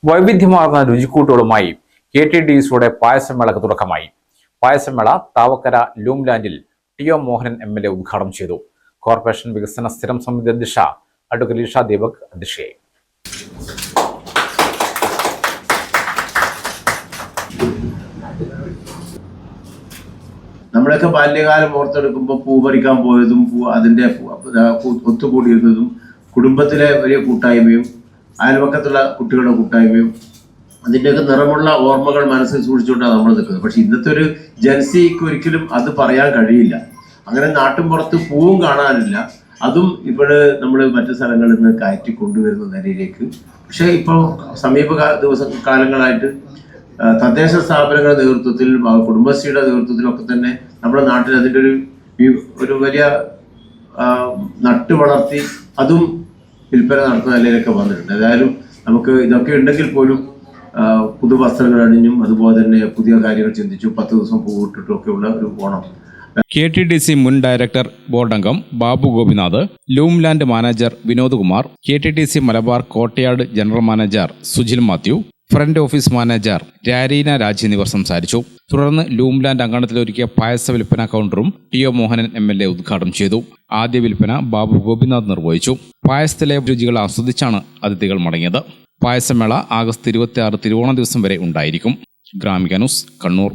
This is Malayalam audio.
വൈവിധ്യമാർന്ന രുചിക്കൂട്ടുകളുമായി KTDCയുടെ പായസമേളക്ക് തുടക്കമായി. പായസമേള താവക്കര ലൂംലാൻഡിൽ ടി.ഒ. മോഹനൻ MLA ഉദ്ഘാടനം ചെയ്തു. കോർപ്പറേഷൻ വികസന സ്ഥിരം സമിതി അധ്യക്ഷ അഡ്വക്കേറ്റ് ലീഷ ദീപക് അധ്യക്ഷയായി. നമ്മളൊക്കെ ബാല്യകാലം ഓർത്തെടുക്കുമ്പോൾ പൂ പറിക്കാൻ പോയതും അതിൻ്റെ ഒത്തുകൂടിയിരുന്നതും കുടുംബത്തിലെ വലിയ കൂട്ടായ്മയും അയൽപക്കത്തുള്ള കുട്ടികളുടെ കൂട്ടായ്മയും അതിൻ്റെയൊക്കെ നിറമുള്ള ഓർമ്മകൾ മനസ്സിൽ സൂക്ഷിച്ചുകൊണ്ടാണ് നമ്മൾ നിൽക്കുന്നത്. പക്ഷെ ഇന്നത്തെ ഒരു ജൻസിക്ക് ഒരിക്കലും അത് പറയാൻ കഴിയില്ല. അങ്ങനെ നാട്ടിൻ പുറത്ത് പൂവും കാണാനില്ല. അതും ഇവിടെ നമ്മൾ മറ്റു സ്ഥലങ്ങളിൽ നിന്ന് കയറ്റി കൊണ്ടുവരുന്ന നിലയിലേക്ക്. പക്ഷേ ഇപ്പോൾ കാലങ്ങളായിട്ട് തദ്ദേശ സ്ഥാപനങ്ങളുടെ നേതൃത്വത്തിൽ കുടുംബശ്രീയുടെ നേതൃത്വത്തിലൊക്കെ തന്നെ നമ്മുടെ നാട്ടിൽ അതിൻ്റെ ഒരു വലിയ നട്ട് വളർത്തി അതും വിൽപ്പന നടത്തുന്ന നിലയിലൊക്കെ വന്നിട്ടുണ്ട്. ഏതായാലും നമുക്ക് ഇതൊക്കെ ഉണ്ടെങ്കിൽ പോലും പുതുവസ്ത്രങ്ങൾ അണിഞ്ഞും അതുപോലെ തന്നെ പുതിയ കാര്യങ്ങൾ ചിന്തിച്ചും 10 ദിവസം പൂവിട്ടിട്ടും ഒക്കെയുള്ള ഒരു ഓണം. KTDC മുൻ ഡയറക്ടർ ബോർഡ് അംഗം Babu Gopinath, Loomland manager Vinod Kumar, KTDC Malabar Kottayad general manager Sujil Mathew, front office manager Rareena Raj എന്നിവർ സംസാരിച്ചു. തുടർന്ന് ലൂംലാൻഡ് അങ്കണത്തിലൊരുക്കിയ പായസ വിൽപ്പന കൗണ്ടറും ടി.ഒ. മോഹനൻ MLA ഉദ്ഘാടനം ചെയ്തു. ആദ്യ വിൽപ്പന ബാബു ഗോപിനാഥ് നിർവഹിച്ചു. പായസത്തിലെ രുചികൾ ആസ്വദിച്ചാണ് അതിഥികൾ മടങ്ങിയത്. പായസമേള ആഗസ്റ്റ് 26 തിരുവോണ ദിവസം വരെ ഉണ്ടായിരിക്കും. ഗ്രാമിക ന്യൂസ്, കണ്ണൂർ.